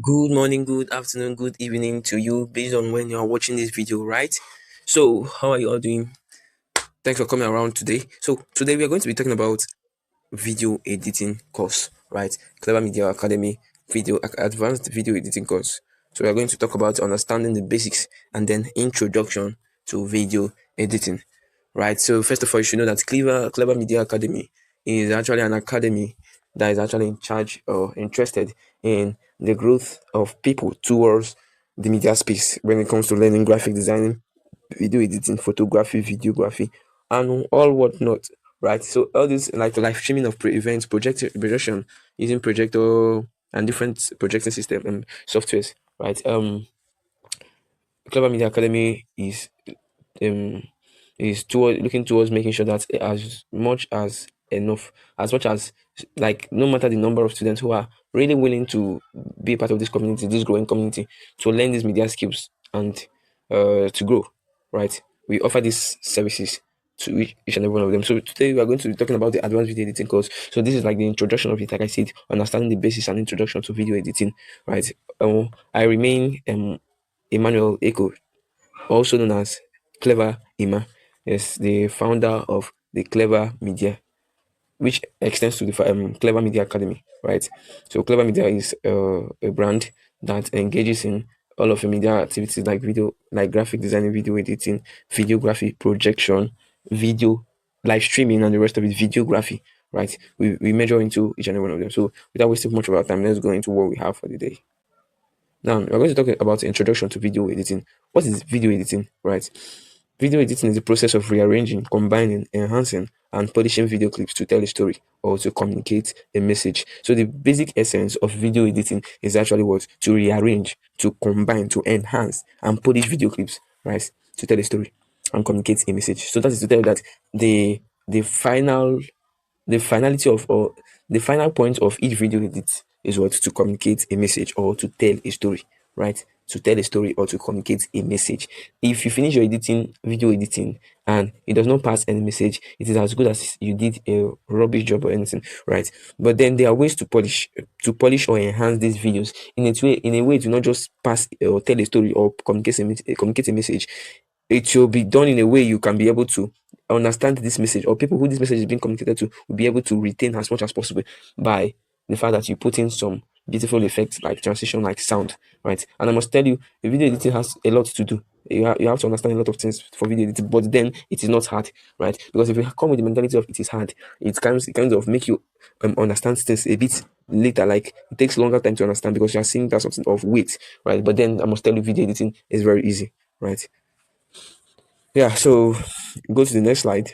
Good morning, good afternoon, good evening to you based on when you're watching this video, right? So, how are you all doing? Thanks for coming around today. So, today we are going to be talking about video editing course, right? Clever Media Academy advanced video editing course. So, we are going to talk about understanding the basics and then introduction to video editing, right? So, first of all, you should know that Clever Media Academy is actually an academy that is actually in charge or interested in the growth of people towards the media space when it comes to learning graphic designing, video editing, photography, videography, and all whatnot. Right. So all this like live streaming of events, projection using projector and different projecting system and softwares. Right. Clever Media Academy um looking towards making sure that as much as like no matter the number of students who are really willing to be a part of this community, this growing community, to learn these media skills and to grow, right? We offer these services to each and every one of them. So today we are going to be talking about the advanced video editing course. So this is like the introduction of it, like I said, understanding the basics and introduction to video editing, right? I remain Emmanuel Echo, also known as Clever Ima, is the founder of the Clever Media, which extends to the Clever Media Academy, right? So Clever Media is a brand that engages in all of the media activities like video, like graphic designing, video editing, videography, projection, video, live streaming, and the rest of it, videography, right? We measure into each and every one of them. So without wasting much of our time, let's go into what we have for the day. Now, we're going to talk about the introduction to video editing. What is video editing, right? Video editing is the process of rearranging, combining, enhancing, and polishing video clips to tell a story or to communicate a message. So, the basic essence of video editing is actually what? To rearrange, to combine, to enhance, and polish video clips, right? To tell a story and communicate a message. So, that is to tell you that the the final the finality of or the final point of each video edit is what? To communicate a message or to tell a story, right? To tell a story or to communicate a message. If you finish your video editing, and it does not pass any message, it is as good as you did a rubbish job or anything, right? But then there are ways to polish or enhance these videos in a way to not just pass or tell a story or communicate a message. It will be done in a way you can be able to understand this message, or people who this message is being communicated to will be able to retain as much as possible by the fact that you put in some beautiful effects like transition, like sound, right? And I must tell you, the video editing has a lot to do. You have to understand a lot of things for video editing, but then it is not hard, right? Because if you come with the mentality of it is hard, it kind of make you understand things a bit later. Like it takes longer time to understand because you are seeing that something of weight, right? But then I must tell you, video editing is very easy, right? Yeah, so go to the next slide.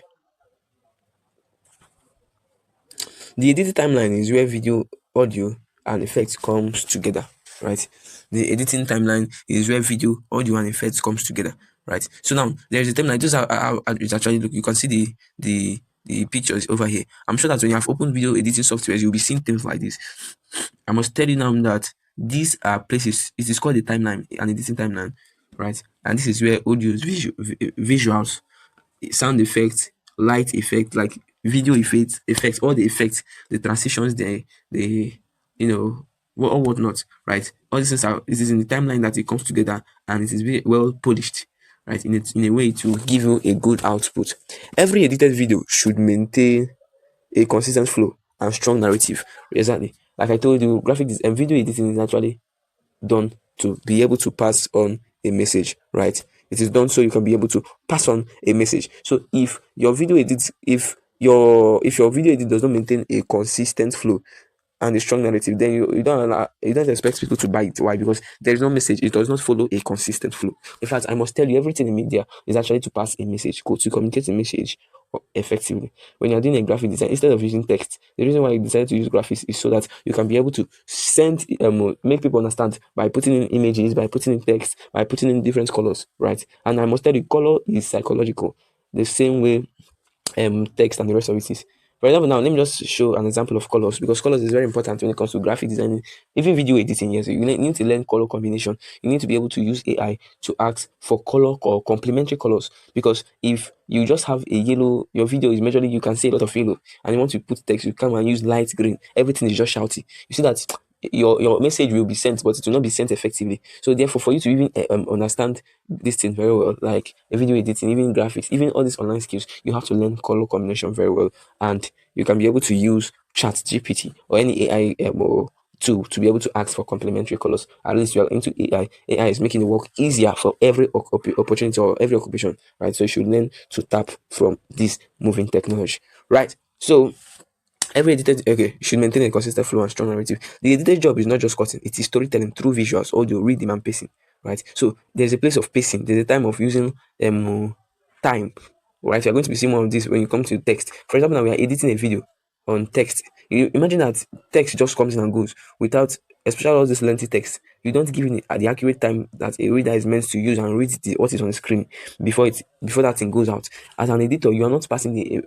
The editing timeline is where video, audio, and effects comes together, right? The editing timeline is where video, audio, and effects comes together, right? So now there is a timeline. This is how it actually look. You can see the pictures over here. I'm sure that when you have opened video editing softwares, you'll be seeing things like this. I must tell you now that these are places. It is called a timeline, an editing timeline, right? And this is where audios, visuals, sound effects, light effect, like video effects, all the effects, the transitions, the you know, what or whatnot, right? All these things are it is in the timeline that it comes together and it is very well polished, right? In a way to give you a good output. Every edited video should maintain a consistent flow and strong narrative. Exactly. Like I told you, and video editing is actually done to be able to pass on a message, right? It is done so you can be able to pass on a message. So if your video edit does not maintain a consistent flow and a strong narrative, then you don't expect people to buy it. Why? Because there is no message. It does not follow a consistent flow. In fact, I must tell you, everything in media is actually to pass a message, to communicate a message effectively. When you're doing a graphic design, instead of using text, the reason why you decided to use graphics is so that you can be able to make people understand by putting in images, by putting in text, by putting in different colors, right? And I must tell you, color is psychological. The same way text and the rest of it is. For example, now let me just show an example of colors because colors is very important when it comes to graphic design, even video editing. Yes, you need to learn color combination. You need to be able to use AI to ask for color or complementary colors because if you just have a yellow, your video is majorly you can see a lot of yellow, and you want to put text, you come and use light green. Everything is just shouty. You see that your message will be sent, but it will not be sent effectively. So therefore, for you to even understand this thing very well, like video editing, even graphics, even all these online skills, you have to learn color combination very well, and you can be able to use Chat GPT or any AI or tool to be able to ask for complementary colors. At least you are into AI. AI is making the work easier for every opportunity or every occupation, right? So you should learn to tap from this moving technology, right? So every edited, okay, should maintain a consistent flow and strong narrative. The edited job is not just cutting, it is storytelling through visuals, audio, rhythm, and pacing, right? So there's a place of pacing, there's a time of using time, right? You're going to be seeing more of this when you come to text. For example, now we are editing a video on text. You imagine that text just comes in and goes without, especially all this lengthy text. You don't give it at the accurate time that a reader is meant to use and read what is on the screen before that thing goes out. As an editor, you are not passing the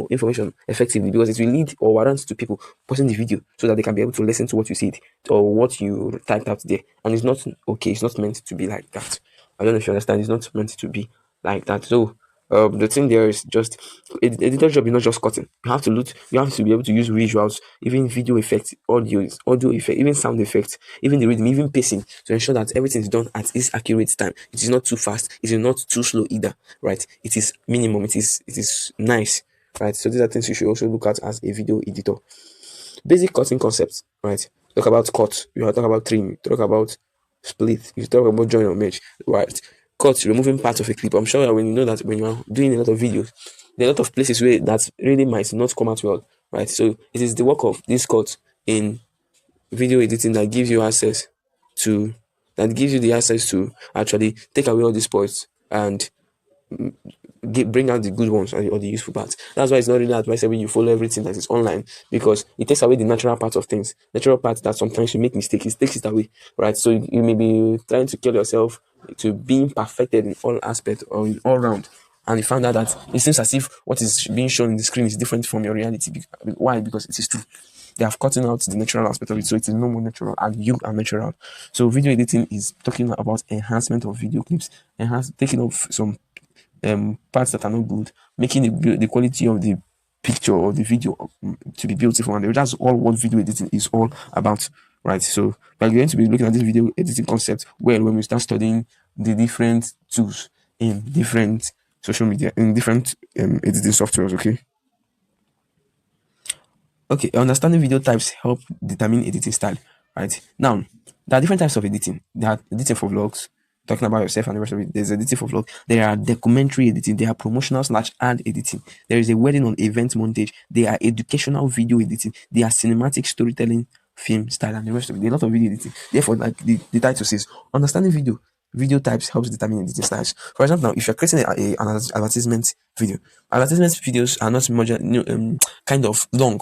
information effectively because it will lead or warrant to people pausing the video so that they can be able to listen to what you said or what you typed out there. And it's not okay. It's not meant to be like that. I don't know if you understand. It's not meant to be like that. So the thing there is just editor job is not just cutting. You have to be able to use visuals, even video effects, audio effect, even sound effects, even the rhythm, even pacing to ensure that everything is done at this accurate time. It is not too fast, it is not too slow either, right? It is minimum, it is nice, right? So these are things you should also look at as a video editor. Basic cutting concepts, right? Talk about cut, you talk about trim, talk about split, you talk about join or merge, right? Cut, removing parts of a clip. I'm sure that when you know that when you are doing a lot of videos, there are a lot of places where that really might not come out well, right? So it is the work of this cut in video editing that gives you access to that gives you the access to actually take away all these spoils and bring out the good ones or the useful parts. That's why it's not really advisable you follow everything that is online because it takes away the natural part of things. Natural parts that sometimes you make mistakes, it takes it away, right? So you may be trying to kill yourself to being perfected in all aspects or in all round. And you found out that it seems as if what is being shown in the screen is different from your reality. Why? Because it is true. They have cutting out the natural aspect of it, so it is no more natural, and you are natural. So video editing is talking about enhancement of video clips, taking off some parts that are not good, making the quality of the picture or the video to be beautiful, and that's all what video editing is all about, right? So we're going to be looking at this video editing concept when we start studying the different tools in different social media, in different editing softwares. Okay, understanding video types help determine editing style, right? Now, there are different types of editing. There are editing for vlogs, talking about yourself and the rest of it. There's editing for vlog. There are documentary editing. There are promotional / ad editing. There is a wedding on event montage. There are educational video editing. There are cinematic storytelling, film style, and the rest of it. There are a lot of video editing. Therefore, like the title says, understanding video types helps determine editing styles. For example, now if you're creating an advertisement video, advertisement videos are not much, kind of long.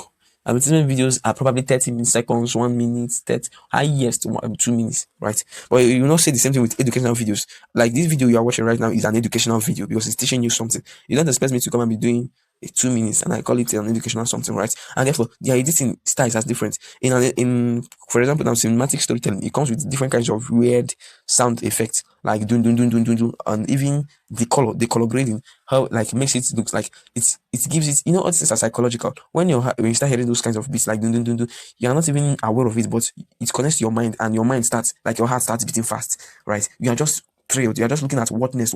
Advertisement videos are probably 30 seconds, 1 minute, 30, highest 2 minutes, right? But you will not say the same thing with educational videos. Like this video you are watching right now is an educational video because it's teaching you something. You don't expect me to come and be doing 2 minutes and I call it an educational something, right? And therefore, the editing styles are different. For example, now cinematic storytelling, it comes with different kinds of weird sound effects, like dun dun dun dun dun dun, and even the color grading, how like makes it look like it gives it. All these things are psychological. When you start hearing those kinds of beats like dun dun dun dun, you are not even aware of it, but it connects to your mind, and your mind starts like your heart starts beating fast, right? You are just thrilled. You are just looking at what next,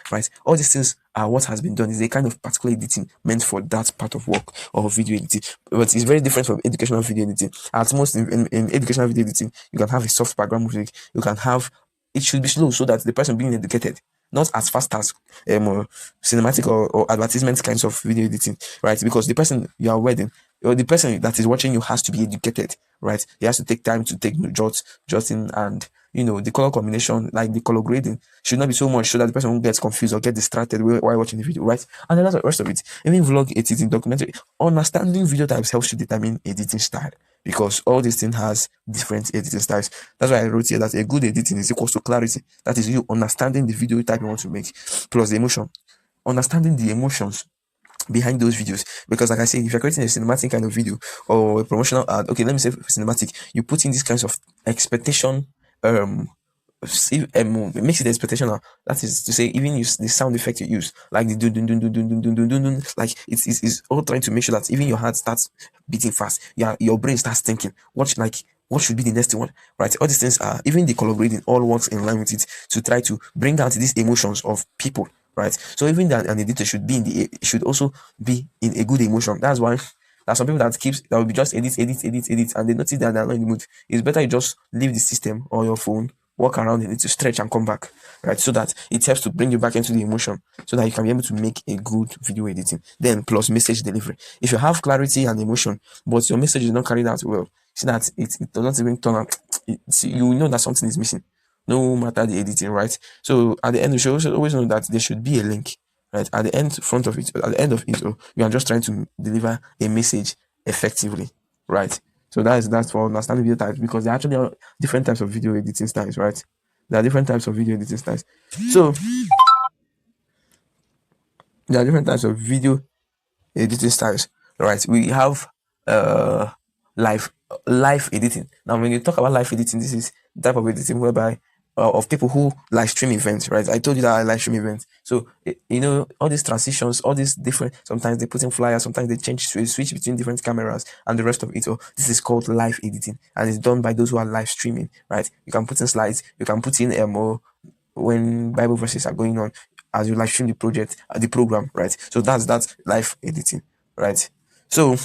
right? All these things are what has been done. Is a kind of particular editing meant for that part of work or video editing, but it's very different from educational video editing. At most, in educational video editing, you can have a soft background music. You can have it should be slow so that the person being educated, not as fast as cinematic or advertisement kinds of video editing, right? Because the person you are wedding or the person that is watching you has to be educated, right? He has to take time to take jotting, and the color combination, like the color grading, should not be so much so that the person won't get confused or get distracted while watching the video, right? And then that's the rest of it. Even vlog editing, documentary, understanding video types helps you determine editing style, because all these things has different editing styles. That's why I wrote here that a good editing is equals to clarity. That is you understanding the video type you want to make plus the emotion, understanding the emotions behind those videos. Because like I said, if you're creating a cinematic kind of video or a promotional ad, okay, let me say cinematic, you put in this kinds of expectation, it makes it expectational. That is to say, even use the sound effect you use, like the dun dun dun dun dun dun dun dun dun dun, like it's all trying to make sure that even your heart starts beating fast, your brain starts thinking. Watch, like what should be the next one, right? All these things are, even the color grading all works in line with it to try to bring out these emotions of people, right? So even that an editor should be in the should also be in a good emotion. That's why there are some people that will be just edit, and they notice that they're not in the mood. It's better you just leave the system or your phone, walk around in it to stretch and come back, right? So that it helps to bring you back into the emotion, so that you can be able to make a good video editing. Then plus message delivery. If you have clarity and emotion, but your message is not carried out well, see that it does not even turn out. You know that something is missing, no matter the editing, right? So at the end, you should also always know that there should be a link, right? At the end, front of it, at the end of it, you are just trying to deliver a message effectively, right? So that's for understanding video types, because there are actually different types of video editing styles, right? There are different types of video editing styles. So there are different types of video editing styles, right? We have uh live live editing. Now, when you talk about live editing, this is the type of editing whereby of people who live stream events, right? I told you that I live stream events. So you know, all these transitions, all these different. Sometimes they put in flyers, sometimes they switch between different cameras and the rest of it. So this is called live editing, and it's done by those who are live streaming, right? You can put in slides, you can put in when Bible verses are going on as you live stream the project, the program, right? So that's live editing, right? So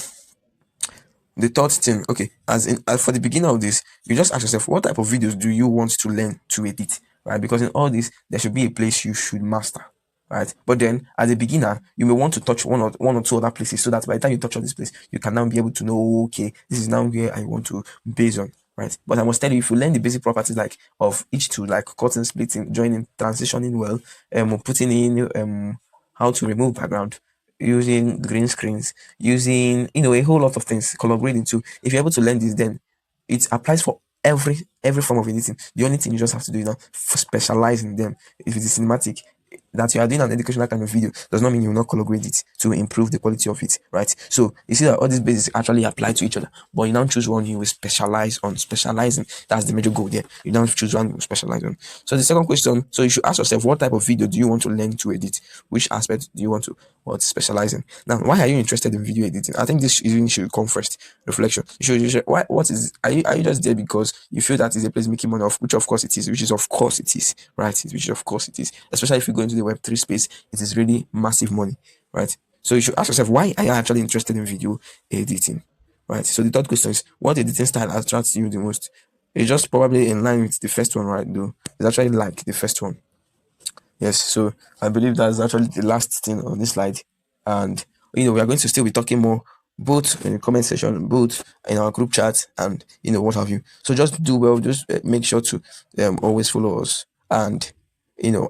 the third thing, okay, as for the beginning of this, you just ask yourself, what type of videos do you want to learn to edit, right? Because in all this, there should be a place you should master, right? But then, as a beginner, you may want to touch one or two other places, so that by the time you touch on this place, you can now be able to know, okay, this is now where I want to base on, right? But I must tell you, if you learn the basic properties like of each tool, like cutting, splitting, joining, transitioning well, putting in how to remove background, using green screens, using a whole lot of things, color grading too. If you're able to learn this, then it applies for every form of editing. The only thing you just have to do is now specialize in them. If it is cinematic, that you are doing an educational kind of video does not mean you will not color grade it to improve the quality of it, right? So you see that all these basics actually apply to each other, but you now choose one you will specialize on. Specializing, that's the major goal there. You now choose one you will specialize on. So the second question, so you should ask yourself, what type of video do you want to learn to edit? Which aspect do you want to specialize in? Now, why are you interested in video editing? I think this even should come first. Reflection. You should why what is are you just there because you feel that is a place making money off, which of course it is, right? Which of course it is. Especially if you go into the Web3 space, it is really massive money, right? So you should ask yourself, why are you actually interested in video editing? Right. So the third question is, what editing style attracts you the most? It's just probably in line with the first one, right? Though it's actually like the first one. Yes, so I believe that's actually the last thing on this slide. And we are going to still be talking more both in the comment section, both in our group chat, and what have you. So just do well, just make sure to always follow us, and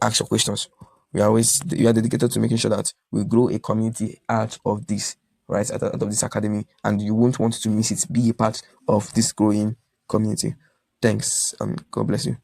ask your questions. We are dedicated to making sure that we grow a community out of this, right? Out of this academy, and you won't want to miss it. Be a part of this growing community. Thanks, and God bless you.